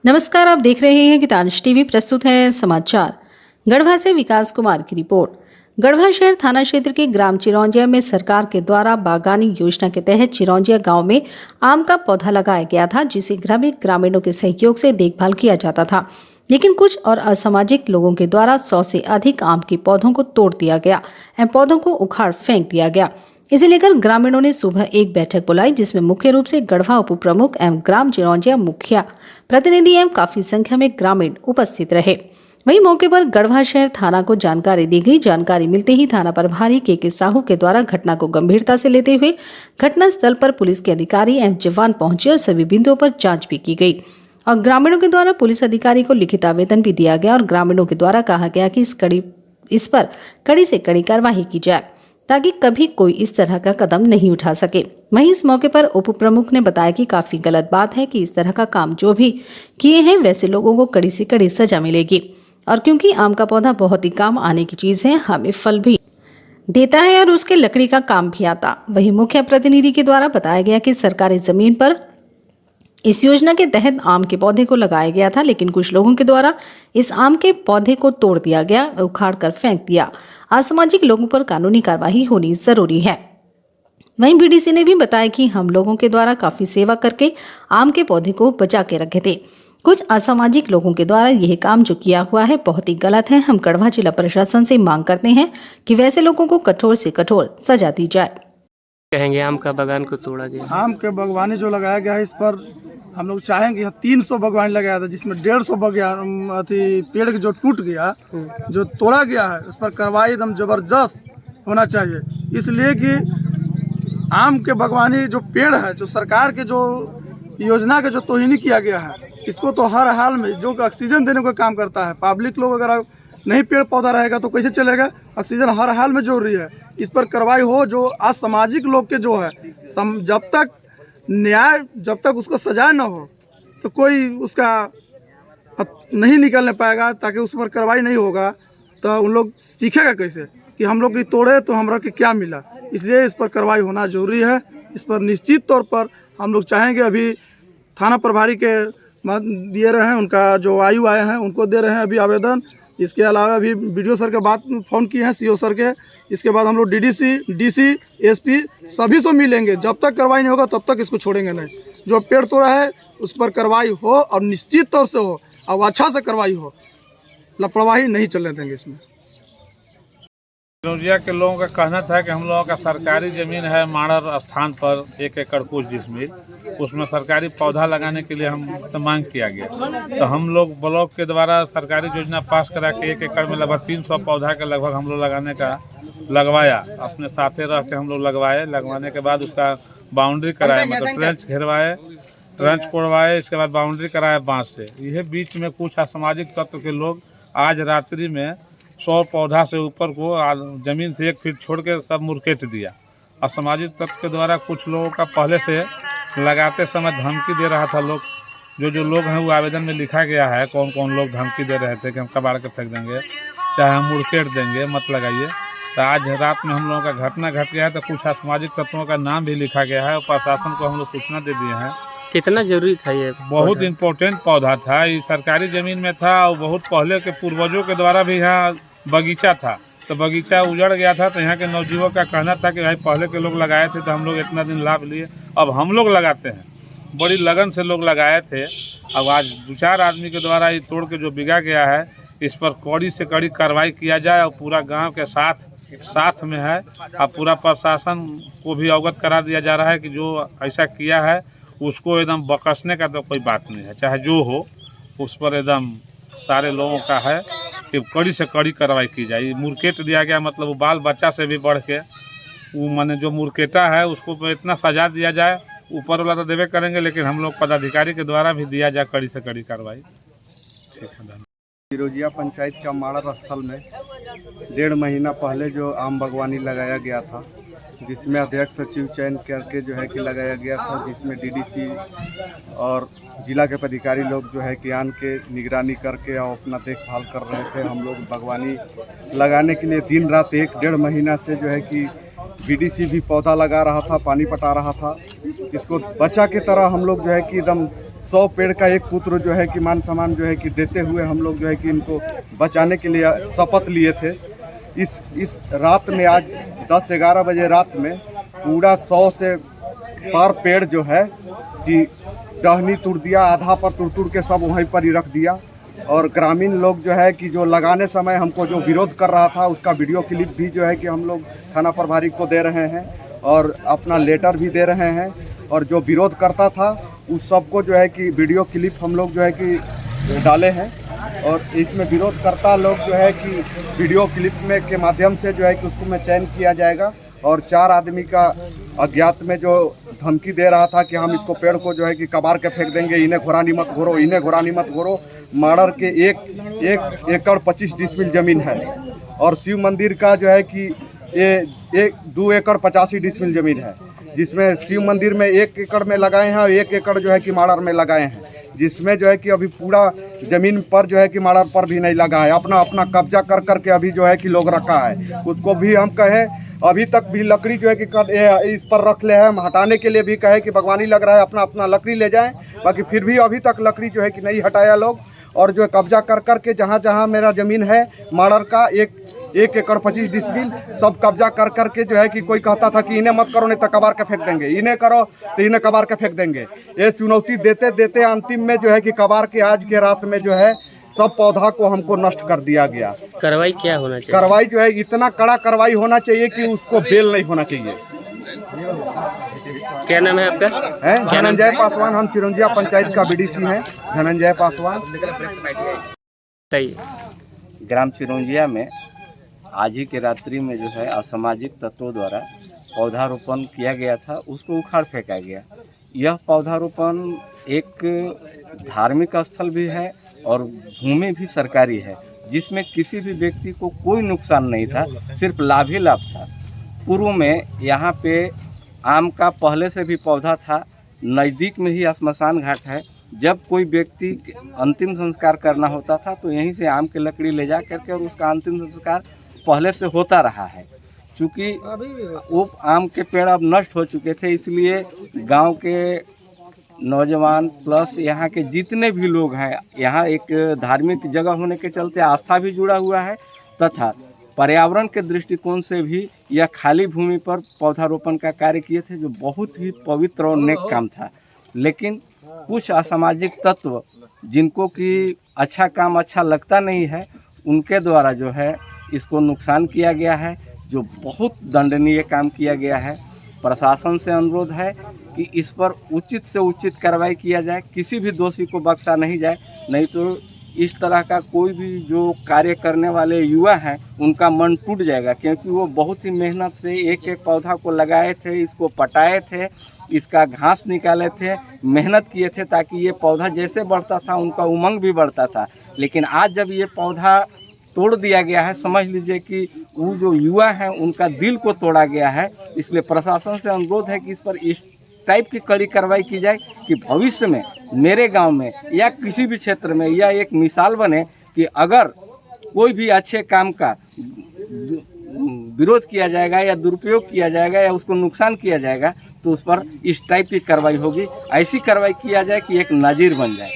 नमस्कार, आप देख रहे हैं गीतांश टीवी। प्रस्तुत है समाचार। गढ़वा से विकास कुमार की रिपोर्ट। गढ़वा शहर थाना क्षेत्र के ग्राम चिरौंजिया में सरकार के द्वारा बागानी योजना के तहत चिरौंजिया गांव में आम का पौधा लगाया गया था, जिसे ग्रामीणों के सहयोग से देखभाल किया जाता था। लेकिन कुछ और असामाजिक लोगों के द्वारा 100 से अधिक आम के पौधों को तोड़ दिया गया एवं पौधों को उखाड़ फेंक दिया गया। इसे लेकर ग्रामीणों ने सुबह एक बैठक बुलाई, जिसमें मुख्य रूप से गढ़वा उप प्रमुख एवं ग्राम चिरौंजिया मुखिया प्रतिनिधि एवं काफी संख्या में ग्रामीण उपस्थित रहे। वहीं मौके पर गढ़वा शहर थाना को जानकारी दी गई। जानकारी मिलते ही थाना प्रभारी के साहू के द्वारा घटना को गंभीरता से लेते हुए घटना स्थल पर पुलिस के अधिकारी एवं जवान पहुंचे और सभी बिंदुओं पर जांच भी की गई और ग्रामीणों के द्वारा पुलिस अधिकारी को लिखित आवेदन भी दिया गया और ग्रामीणों के द्वारा कहा गया कि इस पर कड़ी से कड़ी कार्रवाई की जाए ताकि कभी कोई इस तरह का कदम नहीं उठा सके। वहीं इस मौके पर उप प्रमुख ने बताया कि काफी गलत बात है कि इस तरह का काम जो भी किए हैं वैसे लोगों को कड़ी से कड़ी सजा मिलेगी। और क्योंकि आम का पौधा बहुत ही काम आने की चीज है, हमें फल भी देता है और उसके लकड़ी का काम भी आता। वहीं मुख्य प्रतिनिधि के द्वारा बताया गया कि सरकारी जमीन पर इस योजना के तहत आम के पौधे को लगाया गया था, लेकिन कुछ लोगों के द्वारा इस आम के पौधे को तोड़ दिया गया, उखाड़ कर फेंक दिया। असामाजिक लोगों पर कानूनी कार्रवाई होनी जरूरी है। वहीं बीडीसी ने भी बताया कि हम लोगों के द्वारा काफी सेवा करके आम के पौधे को बचा के रखे थे। कुछ असामाजिक लोगों के द्वारा यह काम जो किया हुआ है बहुत ही गलत है। हम गढ़वा जिला प्रशासन से मांग करते हैं कि वैसे लोगों को कठोर से कठोर सजा दी जाए। कहेंगे आम का बागान को तोड़ा गया, आम के बागवानी जो लगाया गया है, इस पर हम लोग चाहेंगे 300 बागवानी लगाया था, जिसमें 150 पेड़ जो टूट गया, जो तोड़ा गया है, उस पर कार्रवाई एकदम जबरदस्त होना चाहिए। इसलिए कि आम के बागवानी जो पेड़ है, जो सरकार के जो योजना के जो तोहिनी किया गया है, इसको तो हर हाल में जो ऑक्सीजन देने का काम करता है। पब्लिक लोग अगर नहीं पेड़ पौधा रहेगा तो कैसे चलेगा? ऑक्सीजन हर हाल में जरूरी है। इस पर कार्रवाई हो। जो असामाजिक लोग के जो है, जब तक न्याय, जब तक उसको सजा न हो तो कोई उसका नहीं निकलने पाएगा। ताकि उस पर कार्रवाई नहीं होगा तो उन लोग सीखेगा कैसे कि हम लोग की तोड़े तो हमरा के क्या मिला। इसलिए इस पर कार्रवाई होना जरूरी है। इस पर निश्चित तौर पर हम लोग चाहेंगे, अभी थाना प्रभारी के दिए रहे हैं, उनका जो आयु आए हैं उनको दे रहे हैं अभी आवेदन। इसके अलावा अभी बीडीओ सर के बात फ़ोन किए हैं, सीओ सर के। इसके बाद हम लोग डीडीसी, डीसी, एसपी सभी से मिलेंगे। जब तक कार्रवाई नहीं होगा तब तक इसको छोड़ेंगे नहीं। जो पेड़ तोड़ा है उस पर कार्रवाई हो और निश्चित तौर से हो और अच्छा से कार्रवाई हो। लापरवाही नहीं चलने देंगे इसमें। चिरौंजिया के लोगों का कहना था कि हम लोगों का सरकारी ज़मीन है माणर स्थान पर 1 एकड़ कुछ डिसमिल, उसमें सरकारी पौधा लगाने के लिए हम मांग किया गया। तो हम लोग ब्लॉक के द्वारा सरकारी योजना पास करा के 1 एकड़ में लगभग 300 पौधा के लगभग हम लोग लगाने का लगवाया। अपने साथे रह के हम लोग लगवाए। लगवाने के बाद उसका बाउंड्री कराए, मतलब ट्रेंच घेरवाए, ट्रेंच कोड़वाए। इसके बाद बाउंड्री कराए बांस से। यह बीच में कुछ असामाजिक तत्व के लोग आज रात्रि में 100 पौधा से ऊपर को ज़मीन से 1 फीट छोड़ के सब मुरकेट दिया। असामाजिक तत्व के द्वारा कुछ लोगों का पहले से लगाते समय धमकी दे रहा था। लोग जो लोग हैं वो आवेदन में लिखा गया है कौन कौन लोग धमकी दे रहे थे कि हम कबाड़ के फेंक देंगे, चाहे हम मुरकेट देंगे, मत लगाइए। तो आज रात में हम लोगों का घटना घट गया है। तो कुछ असामाजिक तत्वों का नाम भी लिखा गया है और प्रशासन को हम लोग सूचना दे दिए हैं। कितना जरूरी था ये? बहुत इम्पोर्टेंट पौधा था। ये सरकारी ज़मीन में था और बहुत पहले के पूर्वजों के द्वारा भी यहाँ बगीचा था। तो बगीचा उजड़ गया था। तो यहाँ के नवजुवक का कहना था कि भाई पहले के लोग लगाए थे तो हम लोग इतना दिन लाभ लिए, अब हम लोग लगाते हैं। बड़ी लगन से लोग लगाए थे। अब आज 2-4 आदमी के द्वारा ये तोड़ के जो बिगा गया है, इस पर कड़ी से कड़ी कार्रवाई किया जाए। और पूरा गांव के साथ में है। अब पूरा प्रशासन को भी अवगत करा दिया जा रहा है कि जो ऐसा किया है उसको एकदम बकसने का तो कोई बात नहीं है, चाहे जो हो। उस पर एकदम सारे लोगों का है कि कड़ी से कड़ी कार्रवाई की जाए। मुरकेट दिया गया, मतलब वो बाल बच्चा से भी बढ़ के वो माने जो मुरकेटा है उसको इतना सजा दिया जाए। ऊपर वाला तो देवे करेंगे, लेकिन हम लोग पदाधिकारी के द्वारा भी दिया जाए कड़ी से कड़ी कार्रवाई। ठीक है। चिरौंजिया पंचायत का माणर स्थल में 1.5 महीना पहले जो आम बागवानी लगाया गया था, जिसमें अध्यक्ष सचिव चयन करके जो है कि लगाया गया था, जिसमें डीडीसी और जिला के पदाधिकारी लोग जो है कि आन के निगरानी करके और अपना देखभाल कर रहे थे। हम लोग बागवानी लगाने के लिए दिन रात 1-1.5 महीना से जो है कि बीडीसी भी पौधा लगा रहा था, पानी पटा रहा था। इसको बच्चा की तरह हम लोग जो है कि एकदम 100 पेड़ का एक पुत्र जो है कि मान सम्मान जो है कि देते हुए हम लोग जो है कि इनको बचाने के लिए शपथ लिए थे। इस रात में आज 10-11 बजे रात में पूरा 100 से पार पेड़ जो है कि टहनी तोड़ दिया, आधा पर तोड़ के सब वहीं पर ही रख दिया। और ग्रामीण लोग जो है कि जो लगाने समय हमको जो विरोध कर रहा था उसका वीडियो क्लिप भी जो है कि हम लोग थाना प्रभारी को दे रहे हैं और अपना लेटर भी दे रहे हैं। और जो विरोध करता था उस सबको जो है कि वीडियो क्लिप हम लोग जो है कि डाले हैं। और इसमें विरोध करता लोग जो है कि वीडियो क्लिप में के माध्यम से जो है कि उसको में चयन किया जाएगा। और 4 आदमी का अज्ञात में जो धमकी दे रहा था कि हम इसको पेड़ को जो है कि कबार के फेंक देंगे, इन्हें घोरानी मत घोरो, इन्हें घोरानी मत घोरो। माड़र के 1 एकड़ 25 डिसमिल ज़मीन है और शिव मंदिर का जो है कि ये 2 एकड़ 85 डिसमिल ज़मीन है, जिसमें शिव मंदिर में 1 एकड़ में लगाए हैं और 1 एकड़ जो है कि माड़र में लगाए हैं, जिसमें जो है कि अभी पूरा ज़मीन पर जो है कि माड़र पर भी नहीं लगा है। अपना अपना कब्जा कर करके अभी जो है कि लोग रखा है। उसको भी हम कहें अभी तक भी लकड़ी जो है कि इस पर रख ले हैं, हम हटाने के लिए भी कहे कि बागवानी लग रहा है, अपना अपना लकड़ी ले जाएं। बाकी फिर भी अभी तक लकड़ी जो है कि नहीं हटाया लोग। और जो है कब्जा कर करके जहाँ जहाँ मेरा ज़मीन है माड़र का 1 एकड़ 25 डिसमिल सब कब्जा कर करके जो है कि कोई कहता था कि इन्हें मत करो नहीं तो कबार के फेंक देंगे, इन्हें करो तो इन्हें कबार के फेंक देंगे। ये चुनौती देते देते अंतिम में जो है कि कबार के आज के रात में जो है सब पौधा को हमको नष्ट कर दिया गया। कार्रवाई क्या होना चाहिए? कार्रवाई जो है इतना कड़ा कार्रवाई होना चाहिए कि उसको बेल नहीं होना चाहिए। क्या नाम है आपका? है धनंजय पासवान, हम चिरंजिया पंचायत का बीडीसी हैं, धनंजय पासवान। सही। ग्राम चिरौंजिया में आज ही के रात्रि में जो है असामाजिक तत्वों द्वारा पौधारोपण किया गया था, उसको उखाड़ फेंका गया। यह पौधारोपण एक धार्मिक स्थल भी है और भूमि भी सरकारी है, जिसमें किसी भी व्यक्ति को कोई नुकसान नहीं था, सिर्फ लाभ ही लाभ था। पूर्व में यहाँ पे आम का पहले से भी पौधा था, नज़दीक में ही श्मशान घाट है। जब कोई व्यक्ति अंतिम संस्कार करना होता था तो यहीं से आम की लकड़ी ले जा करके और उसका अंतिम संस्कार पहले से होता रहा है। चूँकि वो आम के पेड़ अब नष्ट हो चुके थे, इसलिए गांव के नौजवान प्लस यहाँ के जितने भी लोग हैं, यहाँ एक धार्मिक जगह होने के चलते आस्था भी जुड़ा हुआ है तथा पर्यावरण के दृष्टिकोण से भी यह खाली भूमि पर पौधारोपण का कार्य किए थे, जो बहुत ही पवित्र और नेक काम था। लेकिन कुछ असामाजिक तत्व जिनको कि अच्छा काम अच्छा लगता नहीं है, उनके द्वारा जो है इसको नुकसान किया गया है, जो बहुत दंडनीय काम किया गया है। प्रशासन से अनुरोध है कि इस पर उचित से उचित कार्रवाई किया जाए, किसी भी दोषी को बख्शा नहीं जाए, नहीं तो इस तरह का कोई भी जो कार्य करने वाले युवा हैं उनका मन टूट जाएगा, क्योंकि वो बहुत ही मेहनत से एक एक पौधा को लगाए थे, इसको पटाए थे, इसका घास निकाले थे, मेहनत किए थे ताकि ये पौधा जैसे बढ़ता था उनका उमंग भी बढ़ता था। लेकिन आज जब ये पौधा तोड़ दिया गया है, समझ लीजिए कि वो जो युवा हैं उनका दिल को तोड़ा गया है। इसलिए प्रशासन से अनुरोध है कि इस पर इस टाइप की कड़ी कार्रवाई की जाए कि भविष्य में मेरे गांव में या किसी भी क्षेत्र में यह एक मिसाल बने कि अगर कोई भी अच्छे काम का विरोध किया जाएगा या दुरुपयोग किया जाएगा या उसको नुकसान किया जाएगा तो उस पर इस टाइप की कार्रवाई होगी। ऐसी कार्रवाई किया जाए कि एक नज़ीर बन जाए।